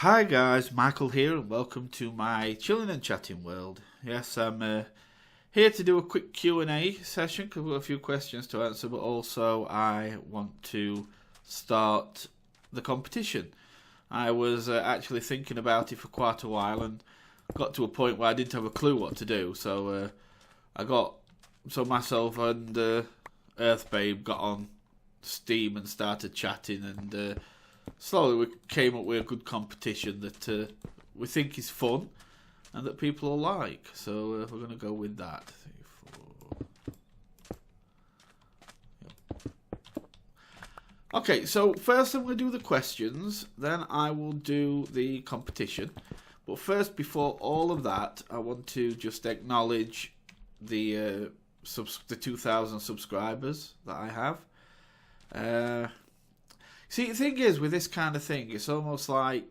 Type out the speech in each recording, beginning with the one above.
Hi guys, Michael here and welcome to my Chillin and Chattin world. Yes, I'm here to do a quick Q&A session because we've got a few questions to answer, but also I want to start the competition. I was actually thinking about it for quite a while and got to a point where I didn't have a clue what to do, so myself and Earthbabe got on Steam and started chatting, and slowly we came up with a good competition that we think is fun and that people will like. So we're going to go with that. 3, 4. Yep. Okay, so first I'm going to do the questions, then I will do the competition. But first, before all of that, I want to just acknowledge the 2,000 subscribers that I have. See, the thing is, with this kind of thing, it's almost like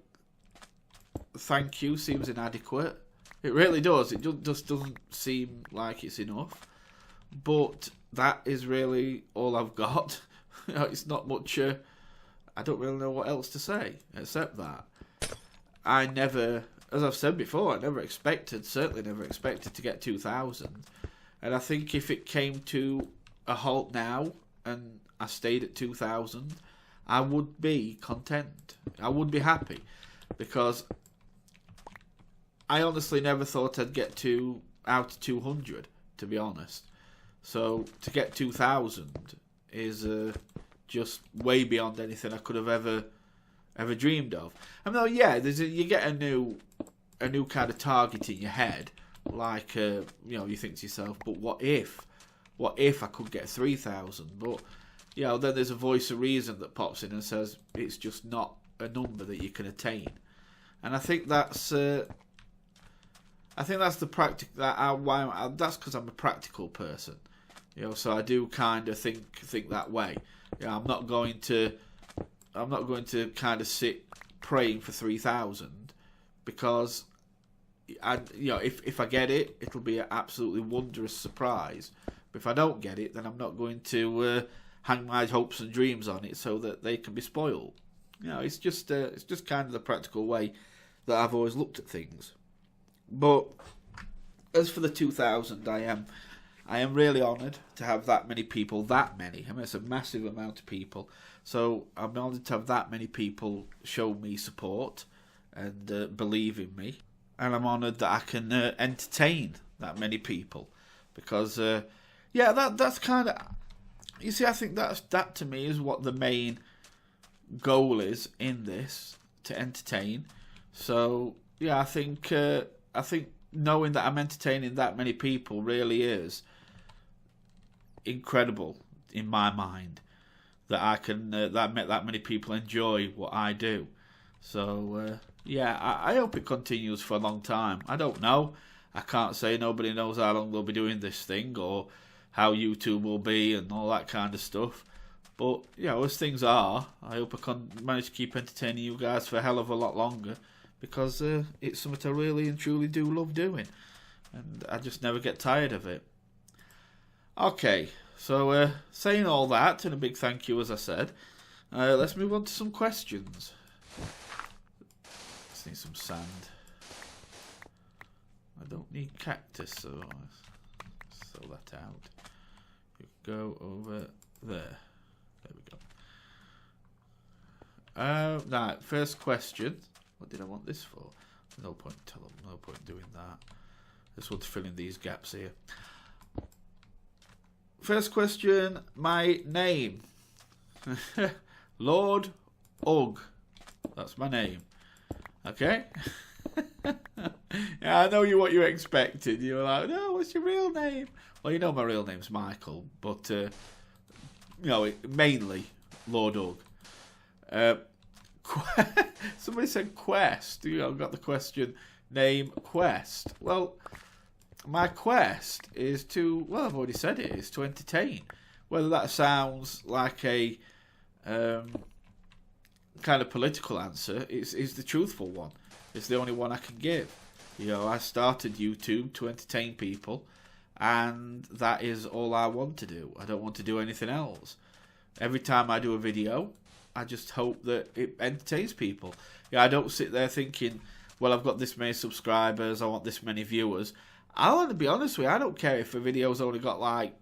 thank you seems inadequate. It really does. It just doesn't seem like it's enough. But that is really all I've got. It's not much. I don't really know what else to say except that. I never, as I've said before, certainly never expected to get 2,000. And I think if it came to a halt now and I stayed at 2,000, I would be content. I would be happy because I honestly never thought I'd get out to 200, to be honest. So to get 2,000 is just way beyond anything I could have ever dreamed of. I mean, yeah, you get a new kind of target in your head, like you think to yourself, but what if I could get 3,000? But then there's a voice of reason that pops in and says it's just not a number that you can attain, and I think that's the practical. That's because I'm a practical person, so I do kind of think that way. I'm not going to kind of sit praying for 3,000 because if I get it, it'll be an absolutely wondrous surprise. But if I don't get it, then I'm not going to hang my hopes and dreams on it so that they can be spoiled. It's just kind of the practical way that I've always looked at things. But as for the 2,000, I am really honoured to have that many people. I mean, it's a massive amount of people. So I'm honoured to have that many people show me support and believe in me. And I'm honoured that I can entertain that many people. Because, that's kind of... You see, I think that to me is what the main goal is in this, to entertain. So I think knowing that I'm entertaining that many people really is incredible in my mind. That I can that many people enjoy what I do. So I hope it continues for a long time. I don't know. I can't say. Nobody knows how long they'll be doing this thing or how YouTube will be and all that kind of stuff. But, as things are, I hope I can manage to keep entertaining you guys for a hell of a lot longer because it's something I really and truly do love doing. And I just never get tired of it. Okay, so saying all that, and a big thank you as I said, let's move on to some questions. Just need some sand. I don't need cactus, so let's throw that out. Go over there. There we go. Now, first question. What did I want this for? No point doing that. Just want to fill in these gaps here. First question. My name. Lord Ugg. That's my name. Okay. Yeah, I know what you expected. You were like, no, what's your real name? Well, my real name's Michael, but, mainly Lord Ugg. Somebody said quest. Got the question, name quest. Well, my quest is I've already said it, is to entertain. Whether that sounds like a kind of political answer, is the truthful one. It's the only one I can give. I started YouTube to entertain people, and that is all I want to do. I don't want to do anything else. Every time I do a video, I just hope that it entertains people. Yeah, I don't sit there thinking, well, I've got this many subscribers, I want this many viewers. I want to be honest with you, I don't care if a video's only got like,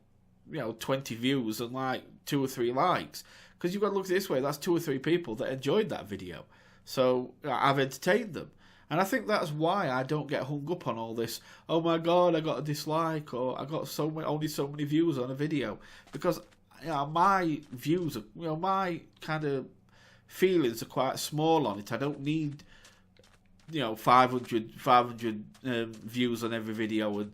20 views and like 2 or 3 likes. Because you've got to look this way, that's 2 or 3 people that enjoyed that video. So I've entertained them. And I think that's why I don't get hung up on all this, oh my god, I got a dislike, or I got only so many views on a video. Because my views are, my kind of feelings are quite small on it. I don't need, 500 views on every video and,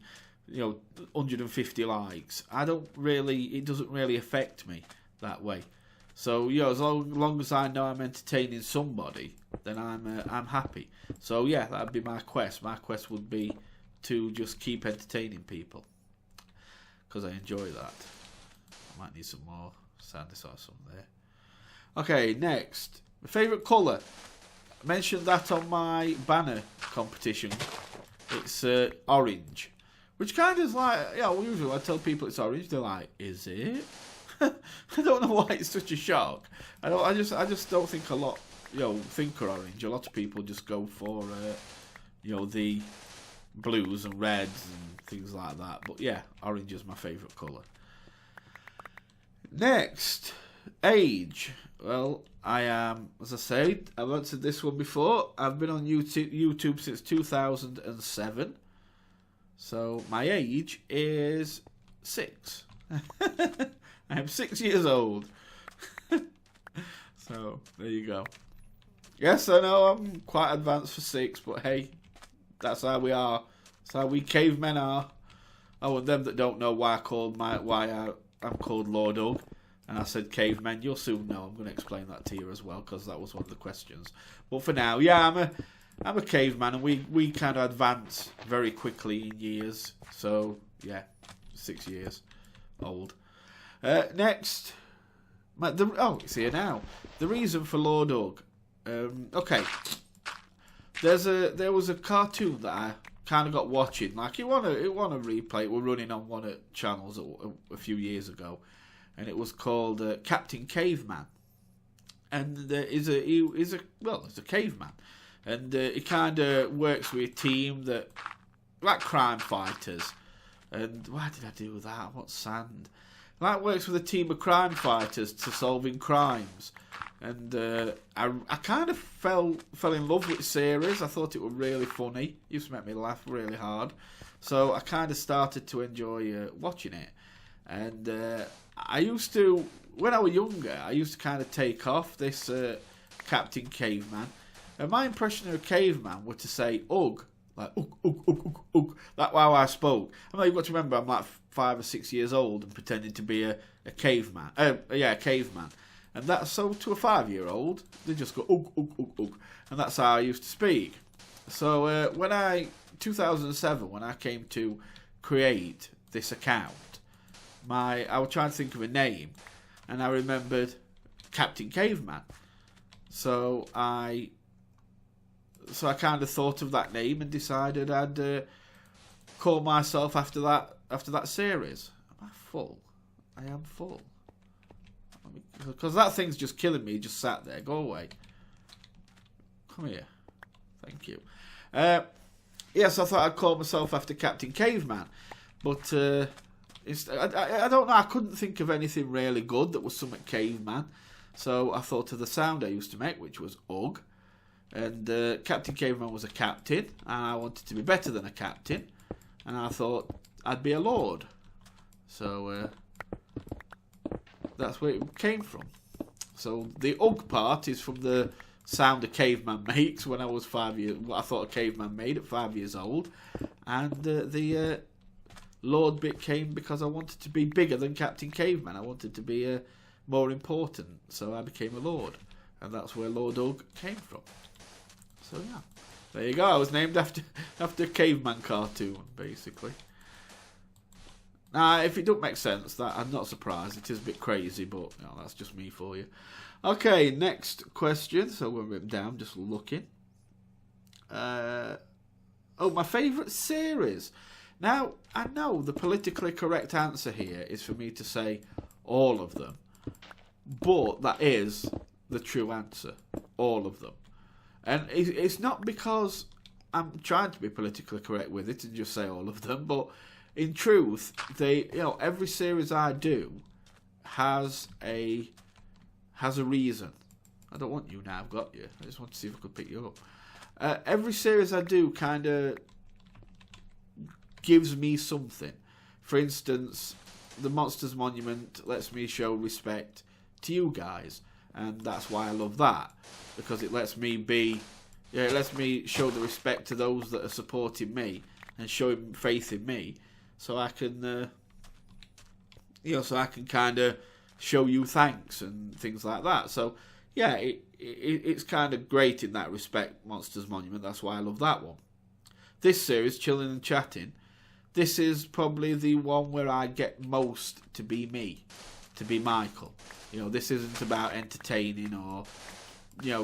150 likes. It doesn't really affect me that way. So, as long as I know I'm entertaining somebody, then I'm happy. So, yeah, that'd be my quest. My quest would be to just keep entertaining people. Because I enjoy that. I might need some more sound some there. Okay, next. My favourite colour. I mentioned that on my banner competition. It's orange. Which kind of is like, usually I tell people it's orange, they're like, is it? I don't know why it's such a shock. I just don't think a lot, think are orange. A lot of people just go for, the blues and reds and things like that. But yeah, orange is my favourite colour. Next, age. Well, I am, as I said, I've answered this one before. I've been on YouTube since 2007. So my age is 6. I am 6 years old. So, there you go. Yes, I know I'm quite advanced for 6, but hey, that's how we are. That's how we cavemen are. Oh, and them that don't know why I'm called Lord Ugg, and I said cavemen, you'll soon know. I'm going to explain that to you as well, because that was one of the questions. But for now, yeah, I'm a caveman, and we kind of advance very quickly in years. So, yeah, 6 years old. Next, it's here now. The reason for Lord Ugg. Okay, there was a cartoon that I kind of got watching. Like it won a replay. It was running on one of the channels a few years ago, and it was called Captain Caveman. And he's a caveman, and he kind of works with a team that like crime fighters. And why did I do that? What sand? That works with a team of crime fighters to solving crimes. And I kind of fell in love with the series. I thought it was really funny. It used to make me laugh really hard. So I kind of started to enjoy watching it. And I used to, when I was younger, I used to kind of take off this Captain Caveman. And my impression of a caveman was to say Ugg. Like, ugh, ugh, ugh, ugh, ugh. That's how I spoke. I mean, you've got to remember, I'm like 5 or 6 years old and pretending to be a caveman. A caveman. And that's so to a 5-year-old, they just go, ugh, ugh, ugh, ugh. And that's how I used to speak. So, 2007, when I came to create this account, I was trying to think of a name, and I remembered Captain Caveman. So I kind of thought of that name and decided I'd call myself after that series. Am I full? I am full. Because that thing's just killing me. Just sat there. Go away. Come here. Thank you. Yes, I thought I'd call myself after Captain Caveman, but I don't know. I couldn't think of anything really good that was something caveman. So I thought of the sound I used to make, which was Ugg. And Captain Caveman was a captain, and I wanted to be better than a captain, and I thought I'd be a lord. So that's where it came from. So the Ugg part is from the sound a caveman makes when I was 5 years. What I thought a caveman made at 5 years old, and the lord bit came because I wanted to be bigger than Captain Caveman. I wanted to be more important, so I became a lord, and that's where Lord Ugg came from. So yeah, there you go. I was named after a caveman cartoon, basically. Now, if it don't make sense, that I'm not surprised. It is a bit crazy, but that's just me for you. Okay, next question. So we're written down, just looking. My favourite series. Now, I know the politically correct answer here is for me to say all of them, but that is the true answer. All of them. And it's not because I'm trying to be politically correct with it and just say all of them, but in truth, every series I do has a reason. I don't want you now, I've got you. I just want to see if I could pick you up. Every series I do kind of gives me something. For instance, the Monsters Monument lets me show respect to you guys, and that's why I love that, because it lets me it lets me show the respect to those that are supporting me and showing faith in me, so I can kind of show you thanks and things like that. So yeah, it's kind of great in that respect, Monsters Monument. That's why I love that one. This series, Chillin and Chattin, this is probably the one where I get most to be me, to be Michael. This isn't about entertaining or,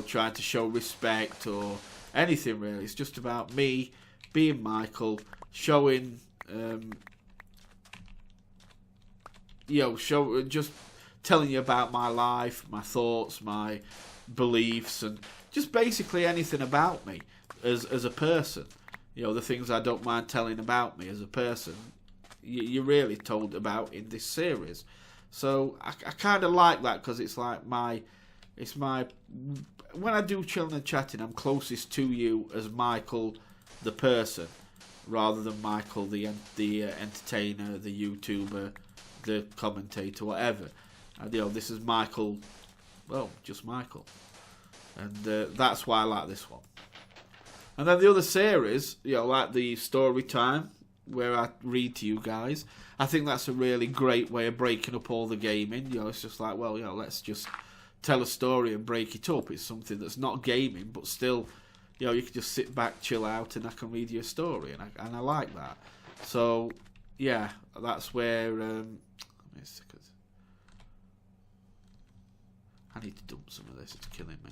trying to show respect or anything really. It's just about me being Michael, showing, just telling you about my life, my thoughts, my beliefs, and just basically anything about me as a person. The things I don't mind telling about me as a person, you're really told about in this series. So I kind of like that, because it's like when I do Chilling and Chatting, I'm closest to you as Michael the person, rather than Michael the entertainer, the YouTuber, the commentator, whatever. And, this is Michael, well, just Michael, and that's why I like this one. And then the other series, like the story time, where I read to you guys, I think that's a really great way of breaking up all the gaming. It's just like, well, let's just tell a story and break it up. It's something that's not gaming, but still, you can just sit back, chill out, and I can read you a story, and I like that. So, yeah, that's where. I need to dump some of this. It's killing me.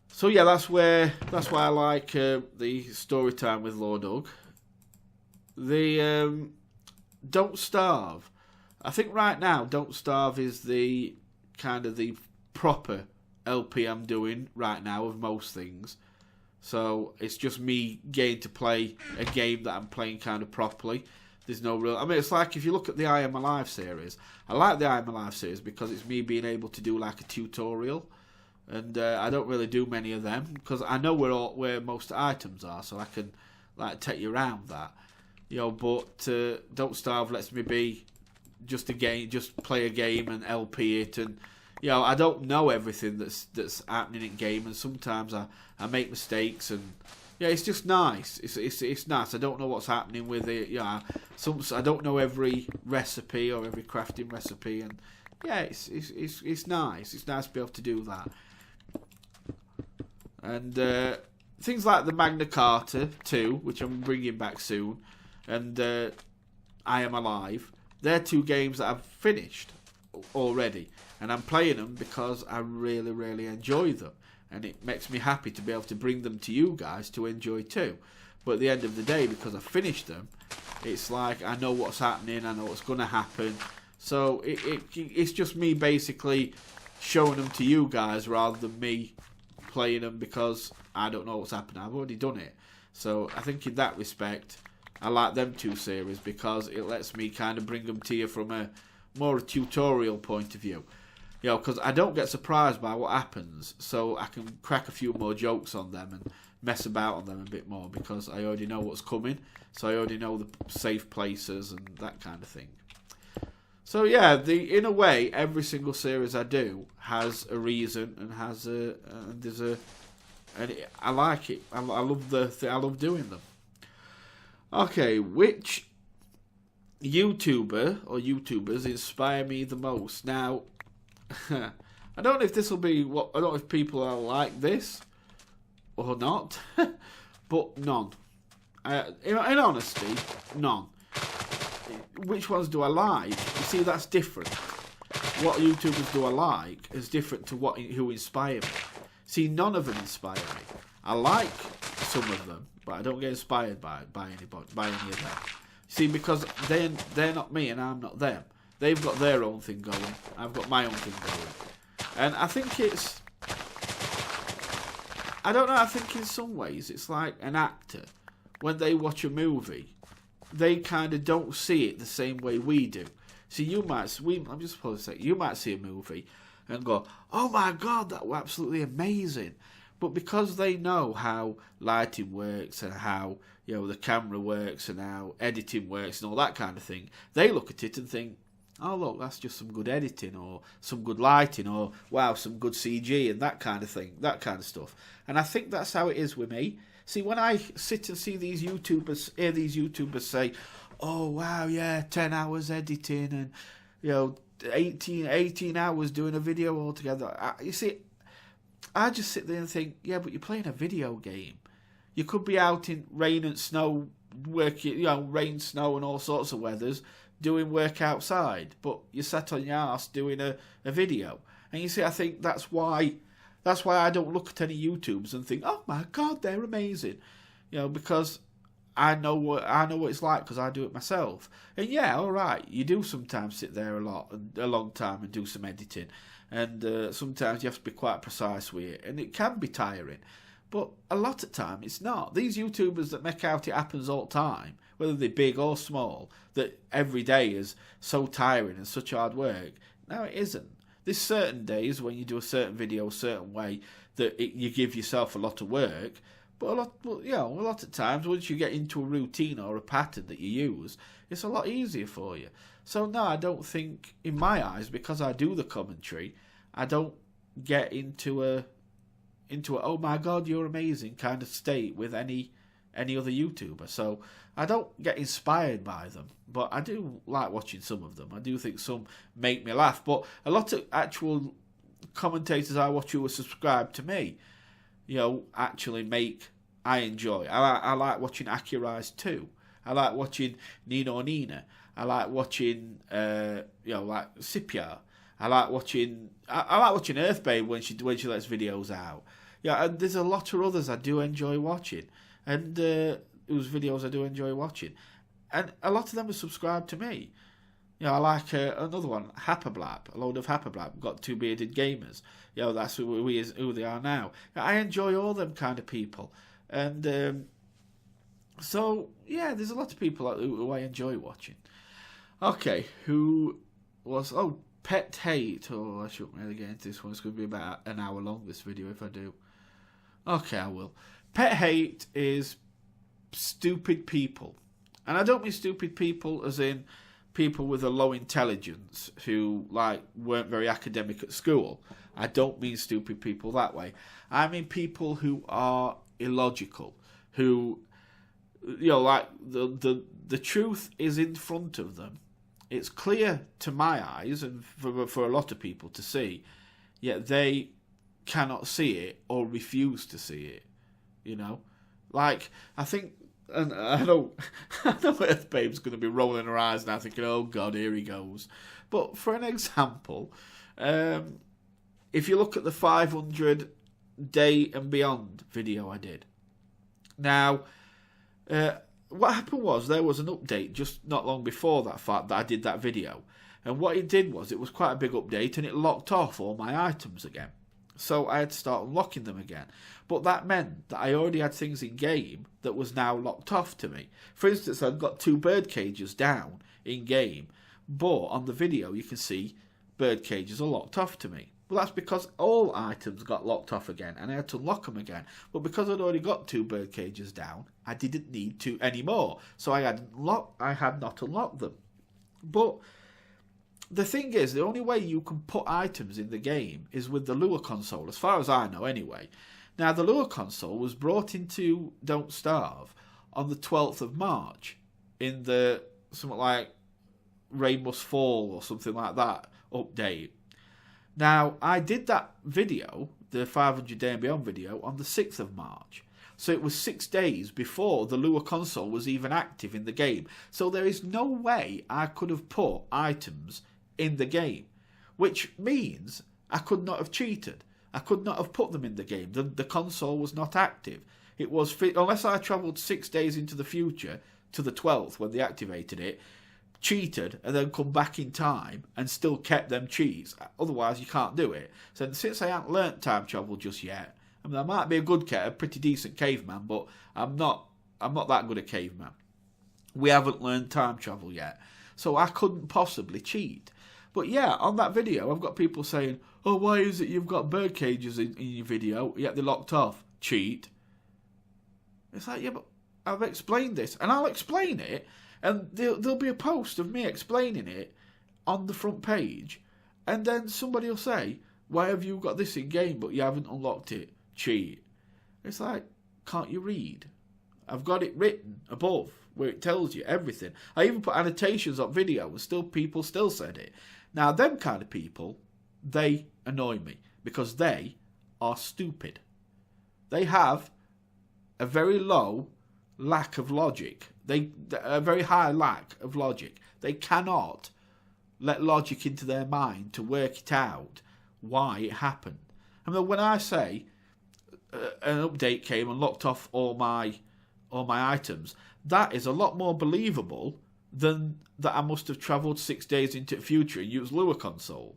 So yeah, that's why I like the story time with Lord Doug. The Don't Starve. I think right now Don't Starve is the kind of the proper LP I'm doing right now of most things. So it's just me getting to play a game that I'm playing kind of properly. There's no real... it's like if you look at the I Am Alive series. I like the I Am Alive series because it's me being able to do like a tutorial. And I don't really do many of them because I know where most items are, so I can like take you around that. But Don't Starve lets me be just play a game and LP it, and I don't know everything that's happening in game, and sometimes I make mistakes, and it's just nice. It's nice. I don't know what's happening with it. I don't know every recipe or every crafting recipe, and it's nice. It's nice to be able to do that. And things like the Magna Carta 2, which I'm bringing back soon, and I Am Alive, they're two games that I've finished already. And I'm playing them because I really, really enjoy them. And it makes me happy to be able to bring them to you guys to enjoy too. But at the end of the day, because I've finished them, it's like I know what's happening, I know what's going to happen. So it's just me basically showing them to you guys rather than me playing them because I don't know what's happening. I've already done it. So I think in that respect, I like them two series because it lets me kind of bring them to you from a more tutorial point of view. Because I don't get surprised by what happens, so I can crack a few more jokes on them and mess about on them a bit more because I already know what's coming, so I already know the safe places and that kind of thing. So yeah, in a way, every single series I do has a reason and I like it. I love I love doing them. Okay, which YouTuber or YouTubers inspire me the most? Now, I don't know if this will be I don't know if people are like this or not, but none. In honesty, none. Which ones do I like? You see, that's different. What YouTubers do I like is different to who inspire me. See, none of them inspire me. I like some of them, but I don't get inspired by any of them. See, because they're not me and I'm not them. They've got their own thing going. I've got my own thing going. And I think it's... I don't know, I think in some ways it's like an actor. When they watch a movie, they kind of don't see it the same way we do. See, you might see a movie and go, oh my God, that was absolutely amazing. But because they know how lighting works and how, the camera works and how editing works and all that kind of thing, they look at it and think, oh look, that's just some good editing or some good lighting or wow, some good CG and that kind of thing, that kind of stuff. And I think that's how it is with me. See, when I sit and see these YouTubers say, oh wow, yeah, 10 hours editing and 18 hours doing a video altogether. You see, I just sit there and think, yeah, but you're playing a video game. You could be out in rain and snow, working, rain, snow and all sorts of weathers, doing work outside, but you sat on your ass doing a video. And you see, I think that's why I don't look at any YouTubers and think, oh my God, they're amazing. Because I know what it's like because I do it myself. And yeah, all right, you do sometimes sit there a long time and do some editing. And sometimes you have to be quite precise with it. And it can be tiring. But a lot of time it's not. These YouTubers that make out it happens all the time, whether they're big or small, that every day is so tiring and such hard work. No, it isn't. There's certain days when you do a certain video a certain way that you give yourself a lot of work. But a lot of times once you get into a routine or a pattern that you use, it's a lot easier for you. So no, I don't think, in my eyes, because I do the commentary, I don't get into a oh my God, you're amazing kind of state with any other YouTuber. So I don't get inspired by them, but I do like watching some of them. I do think some make me laugh, but a lot of actual commentators I watch who are subscribed to me, actually make I enjoy. I like watching Akirise too. I like watching Nino Nina. I like watching like Scipia. I like watching Earthbabe when she lets videos out. Yeah, and there's a lot of others I do enjoy watching, and whose videos I do enjoy watching, and a lot of them are subscribed to me. I like another one, Happerblap, a load of Happerblap, got two bearded gamers. That's who they are now. I enjoy all them kind of people, and so yeah, there's a lot of people who I enjoy watching. Okay, Pet Hate. Oh, I shouldn't really get into this one. It's going to be about an hour long, this video, if I do. Okay, I will. Pet Hate is stupid people. And I don't mean stupid people as in people with a low intelligence who, weren't very academic at school. I don't mean stupid people that way. I mean people who are illogical, who, the truth is in front of them. It's clear to my eyes and for a lot of people to see, yet they cannot see it or refuse to see it. I think, and I know Earthbabe's going to be rolling her eyes now thinking, oh God, here he goes. But for an example, if you look at the 500 Day and Beyond video I did. Now, what happened was there was an update just not long before that I did that video. And what it did was it was quite a big update and it locked off all my items again. So I had to start unlocking them again. But that meant that I already had things in game that was now locked off to me. For instance, I'd got 2 bird cages down in game, but on the video you can see bird cages are locked off to me. Well, that's because all items got locked off again and I had to unlock them again. But because I'd already got 2 bird cages down, I didn't need to anymore. So I had not unlocked them. But the thing is, the only way you can put items in the game is with the Lure console, as far as I know anyway. Now, the Lure console was brought into Don't Starve on the 12th of March in the something like Rain Must Fall or something like that update. Now, I did that video, the 500 Day and Beyond video, on the 6th of March. So it was 6 days before the Lure console was even active in the game. So there is no way I could have put items in the game, which means I could not have cheated. I could not have put them in the game. The console was not active. It was unless I travelled 6 days into the future to the 12th when they activated it. cheated and then come back in time and still kept them cheats. Otherwise, you can't do it. So since I haven't learnt time travel just yet, I mean, I might be a pretty decent caveman, but I'm not that good at caveman. We haven't learned time travel yet, so I couldn't possibly cheat. But yeah, on that video, I've got people saying, "Oh, why is it you've got bird cages in your video, yet they're locked off? Cheat." It's like, yeah, but I've explained this, and I'll explain it, and there'll be a post of me explaining it on the front page, and then somebody will say, "Why have you got this in game, but you haven't unlocked it? Cheat." It's like, can't you read? I've got it written above where it tells you everything. I even put annotations on video and people still said it. Now, them kind of people, they annoy me because they are stupid. They have a very low lack of logic. A very high lack of logic. They cannot let logic into their mind to work it out why it happened. I mean, when I say an update came and locked off all my items, that is a lot more believable than that I must have travelled 6 days into the future and used Lua console.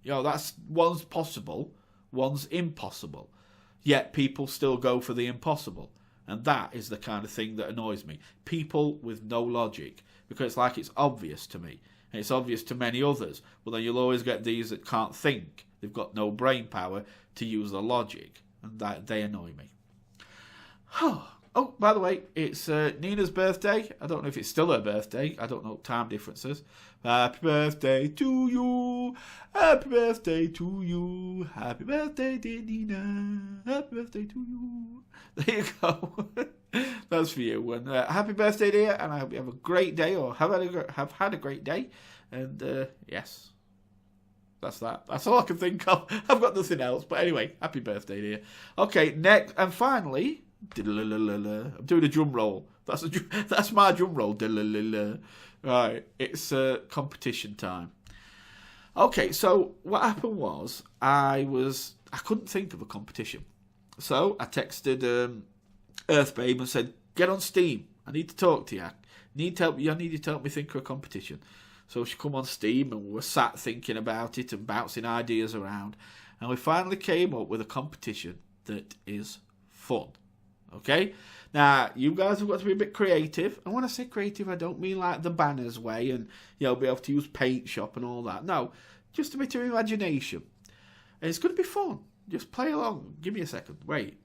That's one's possible, one's impossible. Yet people still go for the impossible. And that is the kind of thing that annoys me. People with no logic. Because it's obvious to me. And it's obvious to many others. But then you'll always get these that can't think. They've got no brain power to use the logic. And they annoy me. Oh, by the way, it's Nina's birthday. I don't know if it's still her birthday. I don't know time differences. Happy birthday to you. Happy birthday to you. Happy birthday, dear Nina. Happy birthday to you. There you go. That's for you. And happy birthday, dear. And I hope you have a great day, or have had a great day. And yes, that's that. That's all I can think of. I've got nothing else. But anyway, happy birthday, dear. Okay, next and finally, I'm doing a drum roll. That's my drum roll. Right, it's competition time. Okay, so what happened was I couldn't think of a competition, so I texted Earthbabe and said, "Get on Steam. I need to talk to you. I need you to help me think of a competition." So she come on Steam and we were sat thinking about it and bouncing ideas around, and we finally came up with a competition that is fun. Okay? Now, you guys have got to be a bit creative. And when I say creative, I don't mean like the banners way and, be able to use Paint Shop and all that. No, just a bit of imagination. And it's going to be fun. Just play along. Give me a second. Wait.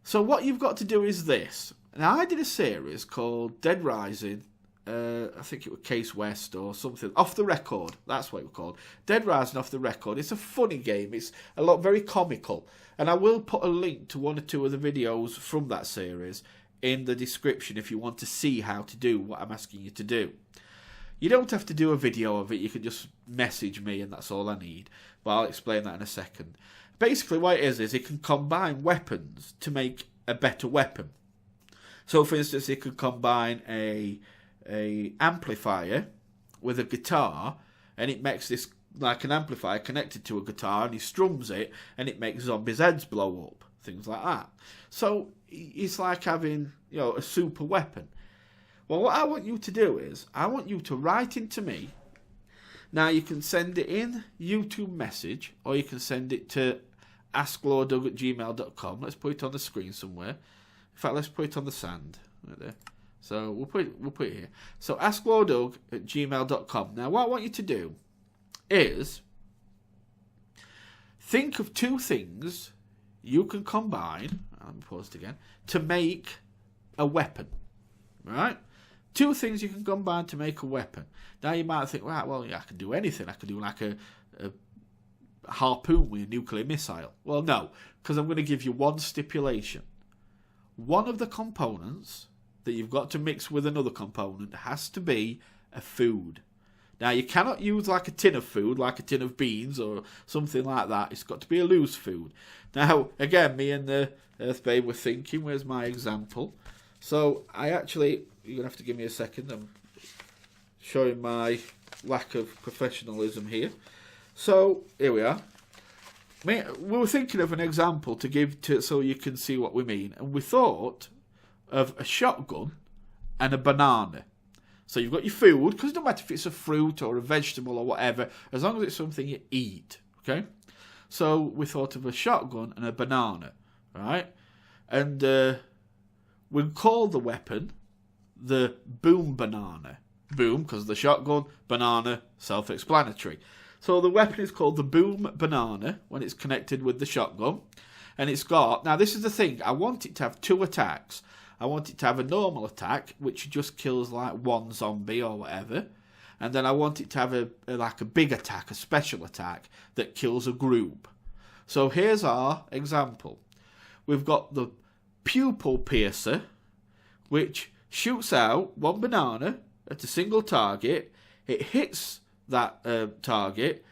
So what you've got to do is this. Now, I did a series called Dead Rising. I think it was Case West or something. Off the Record. That's what it was called. Dead Rising Off the Record. It's a funny game. It's very comical. And I will put a link to one or two of the videos from that series in the description if you want to see how to do what I'm asking you to do. You don't have to do a video of it. You can just message me and that's all I need. But I'll explain that in a second. Basically what it is it can combine weapons to make a better weapon. So for instance, it could combine a amplifier with a guitar, and it makes this like an amplifier connected to a guitar, and he strums it and it makes zombies' heads blow up, things like that. So it's like having a super weapon. Well, what I want you to do is I want you to write into me. Now you can send it in YouTube message, or you can send it to asklawdoug@gmail.com. Let's put it on the screen somewhere. In fact, let's put it on the sand right there. So we'll put it here. So asklawdoug@gmail.com. Now what I want you to do is think of two things you can combine, let me pause it again, to make a weapon. Right? Two things you can combine to make a weapon. Now you might think, right, well, yeah, I can do anything. I can do like a harpoon with a nuclear missile. Well, no, because I'm going to give you one stipulation. One of the components that you've got to mix with another component has to be a food. Now, you cannot use like a tin of food, like a tin of beans or something like that. It's got to be a loose food. Now, again, me and the Earthbabe were thinking, where's my example? So, you're going to have to give me a second. I'm showing my lack of professionalism here. So, here we are. We were thinking of an example to give so you can see what we mean. And we thought of a shotgun and a banana. So you've got your food, because it doesn't matter if it's a fruit or a vegetable or whatever, as long as it's something you eat, okay? So we thought of a shotgun and a banana, right? And we call the weapon the boom banana. Boom, because the shotgun, banana, self-explanatory. So the weapon is called the boom banana when it's connected with the shotgun. And it's got, now this is the thing, I want it to have 2 attacks. I want it to have a normal attack, which just kills like 1 zombie or whatever. And then I want it to have a big attack, a special attack, that kills a group. So here's our example. We've got the pupil piercer, which shoots out 1 banana at a single target. It hits that target,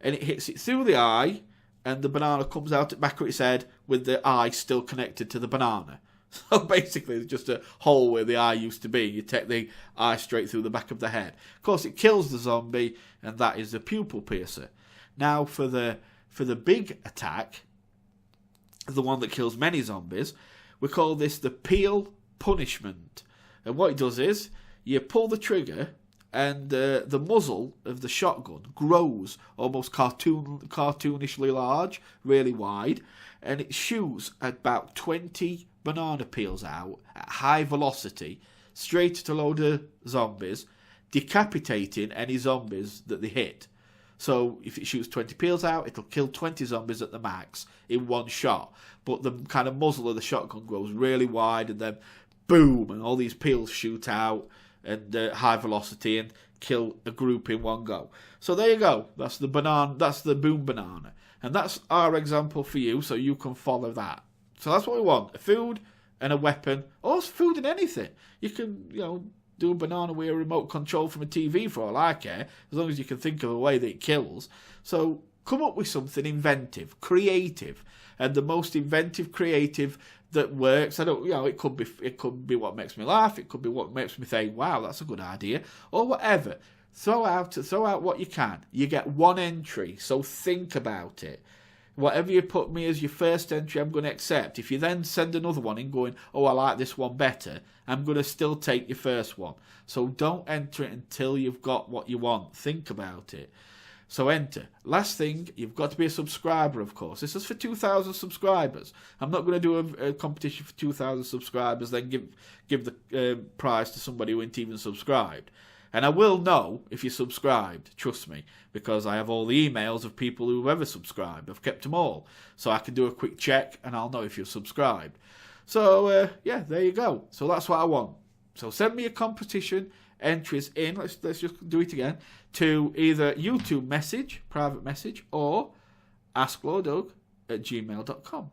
and it hits it through the eye, and the banana comes out at the back of its head with the eye still connected to the banana. So basically, it's just a hole where the eye used to be. You take the eye straight through the back of the head. Of course, it kills the zombie, and that is the pupil piercer. Now, for the big attack, the one that kills many zombies, we call this the peel punishment. And what it does is, you pull the trigger, and the muzzle of the shotgun grows almost cartoonishly large, really wide, and it shoots about 20 banana peels out at high velocity, straight at a load of zombies, decapitating any zombies that they hit. So if it shoots 20 peels out, it'll kill 20 zombies at the max in one shot. But the kind of muzzle of the shotgun grows really wide, and then boom, and all these peels shoot out and high velocity and kill a group in one go. So there you go. That's the banana. That's the boom banana, and that's our example for you, so you can follow that. So that's what we want: a food and a weapon, or food and anything. You can, do a banana with a remote control from a TV for all I care, as long as you can think of a way that it kills. So come up with something inventive, creative, and the most inventive, creative that works. I don't, it could be what makes me laugh. It could be what makes me think, wow, that's a good idea, or whatever. Throw out what you can. You get 1 entry, so think about it. Whatever you put me as your first entry, I'm going to accept. If you then send another one in going, oh, I like this one better, I'm going to still take your first one. So don't enter it until you've got what you want. Think about it. So enter. Last thing, you've got to be a subscriber, of course. This is for 2,000 subscribers. I'm not going to do a competition for 2,000 subscribers, then give the prize to somebody who ain't even subscribed. And I will know if you're subscribed, trust me, because I have all the emails of people who've ever subscribed. I've kept them all. So I can do a quick check and I'll know if you're subscribed. So, there you go. So that's what I want. So send me a competition entries in, let's just do it again, to either YouTube message, private message, or asklawdoug@gmail.com.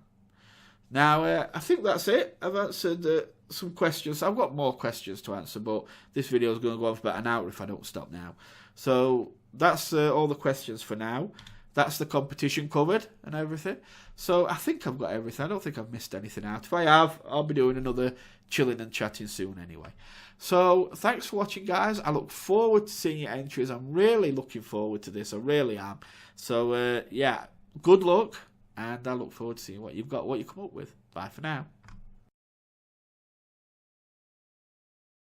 Now, I think that's it. I've answered some questions. I've got more questions to answer, but this video is going to go on for about an hour if I don't stop now. So that's all the questions for now. That's the competition covered and everything. So I think I've got everything. I don't think I've missed anything out. If I have, I'll be doing another Chilling and Chatting soon anyway. So thanks for watching, guys. I look forward to seeing your entries. I'm really looking forward to this. I really am. So, good luck. And I look forward to seeing what you've got, what you come up with. Bye for now.